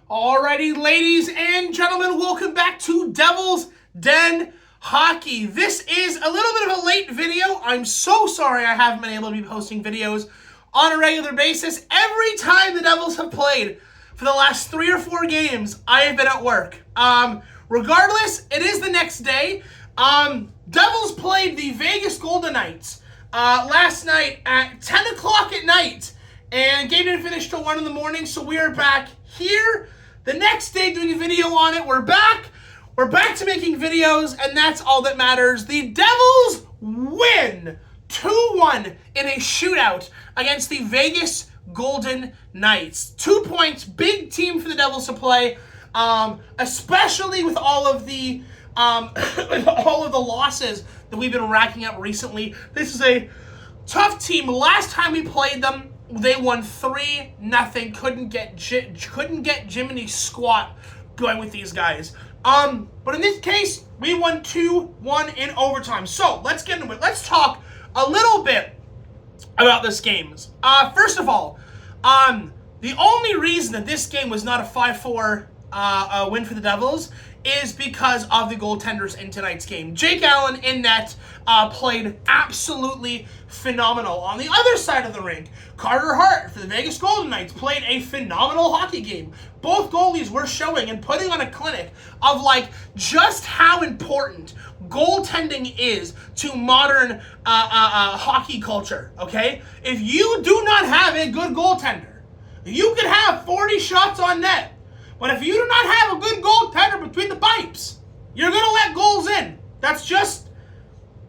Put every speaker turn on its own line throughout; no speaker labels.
Alrighty, ladies and gentlemen, welcome back to Devil's Den Hockey. This is a little bit of a late video. I'm so sorry I haven't been able to be posting videos on a regular basis. Every time the Devils have played for the last 3 or 4 games, I have been at work. Regardless, it is the next day. Devils played the Vegas Golden Knights last night at 10 o'clock at night. And game didn't finish till 1 in the morning, so we are back here the next day doing a video on it. We're back to making videos, and that's all that matters. The Devils win 2-1 in a shootout against the Vegas Golden Knights. 2 points, big team for the Devils to play, especially with all of the losses that we've been racking up recently. This is a tough team. Last time we played them, they won 3-0. Couldn't get Jiminy squat going with these guys. But in this case, we won 2-1 in overtime. So let's get into it. Let's talk a little bit about this game. First of all, the only reason that this game was not a 5-4 win for the Devils is because of the goaltenders in tonight's game. Jake Allen in net played absolutely phenomenal. On the other side of the rink, Carter Hart for the Vegas Golden Knights played a phenomenal hockey game. Both goalies were showing and putting on a clinic of just how important goaltending is to modern hockey culture, okay? If you do not have a good goaltender, you could have 40 shots on net, but if you do not have a good goaltender between the pipes, you're going to let goals in. That's just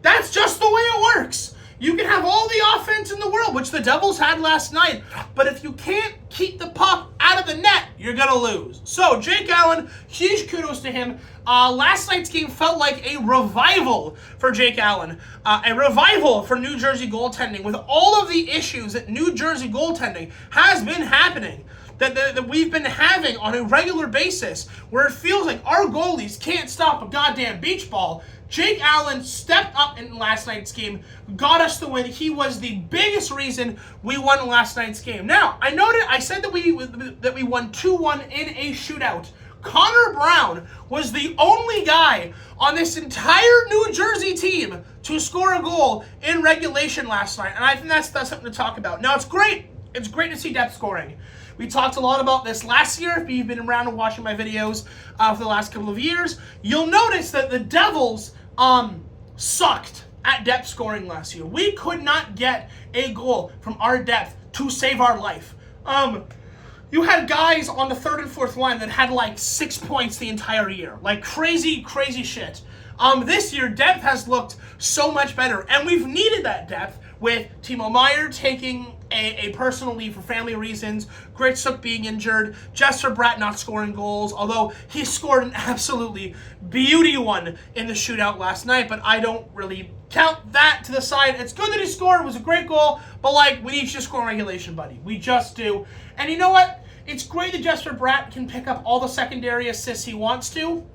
the way it works. You can have all the offense in the world, which the Devils had last night, but if you can't keep the puck out of the net, you're going to lose. So, Jake Allen, huge kudos to him. Last night's game felt like a revival for Jake Allen, a revival for New Jersey goaltending with all of the issues that New Jersey goaltending has been happening. That we've been having on a regular basis, where it feels like our goalies can't stop a goddamn beach ball. Jake Allen stepped up in last night's game, got us the win. He was the biggest reason we won last night's game. Now, I said that we won 2-1 in a shootout. Connor Brown was the only guy on this entire New Jersey team to score a goal in regulation last night, and I think that's something to talk about. Now, it's great. It's great to see depth scoring. We talked a lot about this last year. If you've been around and watching my videos for the last couple of years, you'll notice that the Devils sucked at depth scoring last year. We could not get a goal from our depth to save our life. You had guys on the 3rd and 4th line that had 6 points the entire year. Crazy shit. This year, depth has looked so much better, and we've needed that depth with Timo Meier taking a personal leave for family reasons, Gritsuk being injured, Jesper Bratt not scoring goals, although he scored an absolutely beauty one in the shootout last night, but I don't really count that to the side. It's good that he scored. It was a great goal, but we need you to score in regulation, buddy. We just do. And you know what? It's great that Jesper Bratt can pick up all the secondary assists he wants to. You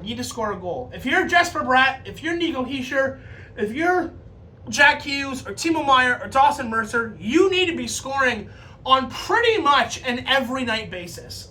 need to score a goal. If you're Jesper Bratt, if you're Nico Hischier, if you're Jack Hughes or Timo Meier or Dawson Mercer, you need to be scoring on pretty much an every night basis.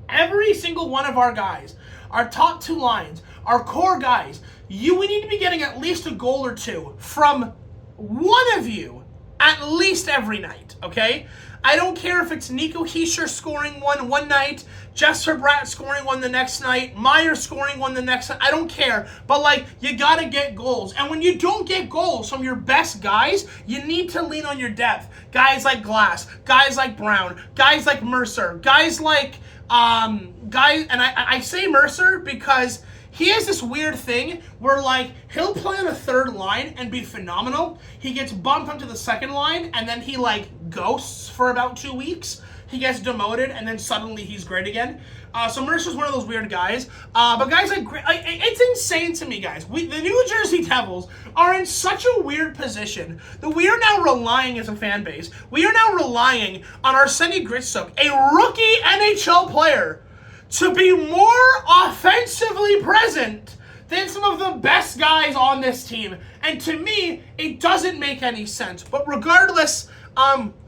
Every single one of our guys, our top 2 lines, our core guys, we need to be getting at least a goal or 2 from one of you at least every night, okay? I don't care if it's Nico Hischier scoring one night, Jesper Bratt scoring one the next night, Meier scoring one the next night. I don't care. But, you got to get goals. And when you don't get goals from your best guys, you need to lean on your depth. Guys like Glass, guys like Brown, guys like Mercer, guys like, and I say Mercer because he has this weird thing where, he'll play on the 3rd line and be phenomenal. He gets bumped onto the 2nd line, and then he, ghosts for about 2 weeks. He gets demoted, and then suddenly he's great again. So Mercer's one of those weird guys. But guys it's insane to me, guys. The New Jersey Devils are in such a weird position that we are now relying as a fan base. We are now relying on Arsenij Gritsuk, a rookie NHL player, to be more offensively present than some of the best guys on this team. And to me, it doesn't make any sense. But regardless,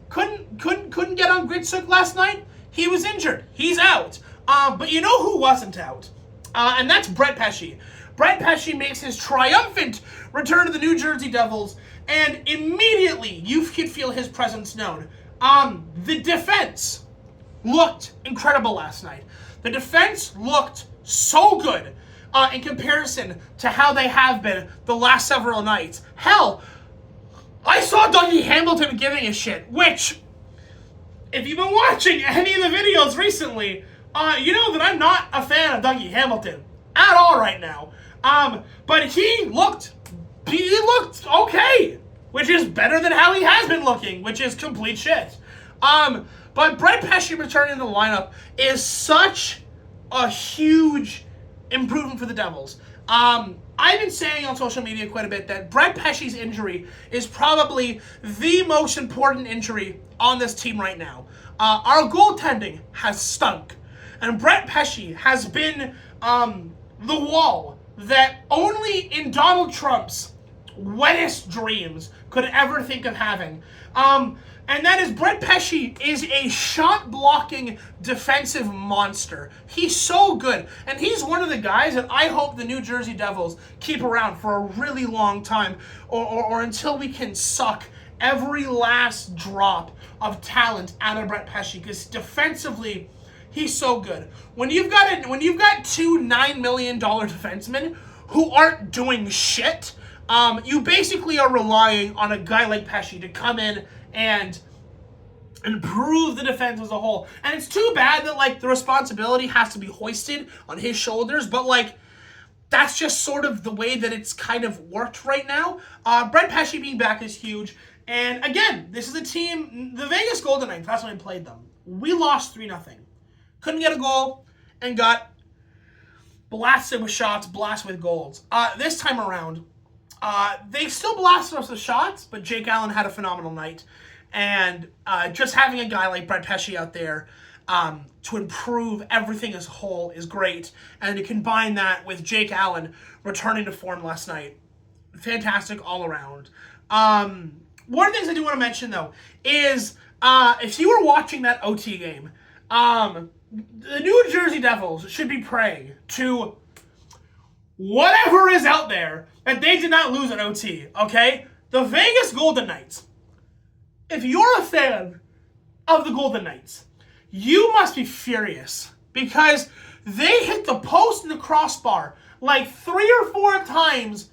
couldn't get on Gritsuk last night. He was injured. He's out. But you know who wasn't out? And that's Brett Pesce. Brett Pesce makes his triumphant return to the New Jersey Devils, and immediately you could feel his presence known. The defense looked incredible last night. The defense looked so good in comparison to how they have been the last several nights. Hell, I saw Dougie Hamilton giving a shit, which, if you've been watching any of the videos recently, you know that I'm not a fan of Dougie Hamilton at all right now. But he looked okay, which is better than how he has been looking, which is complete shit. But Brett Pesce returning to the lineup is such a huge improvement for the Devils. I've been saying on social media quite a bit that Brett Pesce's injury is probably the most important injury on this team right now. Our goaltending has stunk, and Brett Pesce has been the wall that only in Donald Trump's wettest dreams could ever think of having. And that is Brett Pesce is a shot-blocking defensive monster. He's so good. And he's one of the guys that I hope the New Jersey Devils keep around for a really long time, or until we can suck every last drop of talent out of Brett Pesce, because defensively, he's so good. When you've got two $9 million defensemen who aren't doing shit, you basically are relying on a guy like Pesce to come in and improve the defense as a whole. And it's too bad that, like, the responsibility has to be hoisted on his shoulders, but, like, that's just sort of the way that it's kind of worked right now. Brett Pesce being back is huge. And, again, this is a team, the Vegas Golden Knights, that's when we played them. We lost 3-0. Couldn't get a goal and got blasted with shots, blasted with goals. This time around, they still blasted us with shots, but Jake Allen had a phenomenal night. And just having a guy like Brett Pesce out there to improve everything as a whole is great. And to combine that with Jake Allen returning to form last night, fantastic all around. One of the things I do want to mention, though, is if you were watching that OT game, the New Jersey Devils should be praying to whatever is out there that they did not lose an OT, okay? The Vegas Golden Knights. If you're a fan of the Golden Knights, you must be furious because they hit the post and the crossbar like 3 or 4 times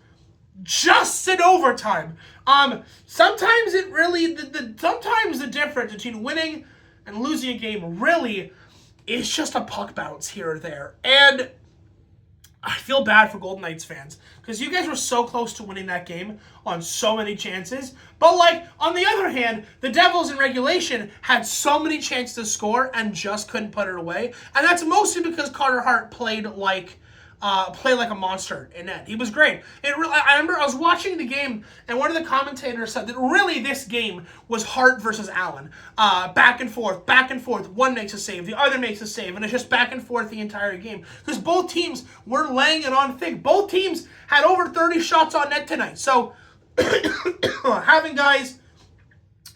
just in overtime. Sometimes it really, sometimes the difference between winning and losing a game really is just a puck bounce here or there. And I feel bad for Golden Knights fans because you guys were so close to winning that game on so many chances. But, like, on the other hand, the Devils in regulation had so many chances to score and just couldn't put it away. And that's mostly because Carter Hart played like a monster in net. He was great. I remember I was watching the game, and one of the commentators said that really this game was Hart versus Allen. Back and forth, back and forth. One makes a save, the other makes a save, and it's just back and forth the entire game. Because both teams were laying it on thick. Both teams had over 30 shots on net tonight. So having guys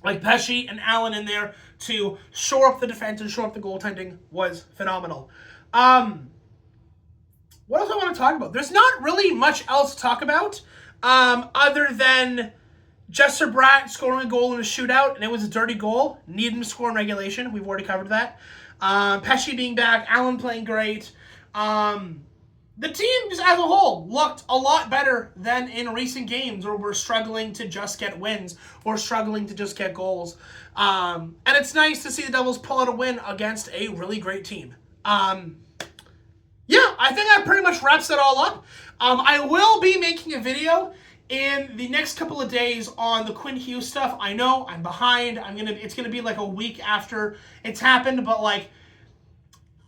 like Pesce and Allen in there to shore up the defense and shore up the goaltending was phenomenal. What else I want to talk about? There's not really much else to talk about other than Jesper Bratt scoring a goal in a shootout, and it was a dirty goal. Needed him to score in regulation. We've already covered that. Pesce being back, Allen playing great. The team just as a whole looked a lot better than in recent games where we're struggling to just get wins or struggling to just get goals. And it's nice to see the Devils pull out a win against a really great team. Yeah, I think that pretty much wraps it all up. I will be making a video in the next couple of days on the Quinn Hughes stuff. I know I'm behind. It's gonna be like a week after it's happened, but like,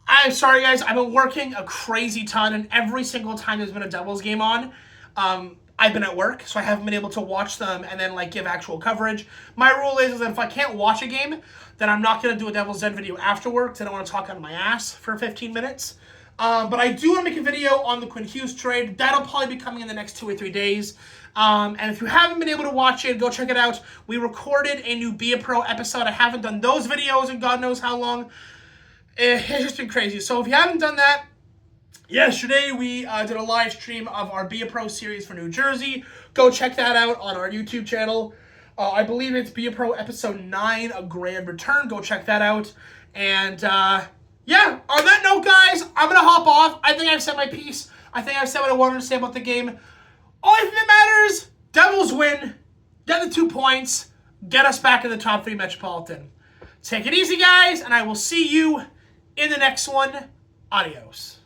I'm sorry guys. I've been working a crazy ton, and every single time there's been a Devils game on, I've been at work, so I haven't been able to watch them and then like give actual coverage. My rule is that if I can't watch a game, then I'm not gonna do a Devils Den video after work because I don't want to talk out of my ass for 15 minutes. But I do want to make a video on the Quinn Hughes trade. That'll probably be coming in the next 2 or 3 days. And if you haven't been able to watch it, go check it out. We recorded a new Be A Pro episode. I haven't done those videos in God knows how long. It's just been crazy. So if you haven't done that, yesterday we did a live stream of our Be a Pro series for New Jersey. Go check that out on our YouTube channel. I believe it's Be a Pro episode 9, A Grand Return. Go check that out. And yeah, on that note, guys, I'm going to hop off. I think I've said my piece. I think I've said what I wanted to say about the game. Only thing that matters, Devils win. Get the 2 points. Get us back in the top 3 Metropolitan. Take it easy, guys, and I will see you in the next one. Adios.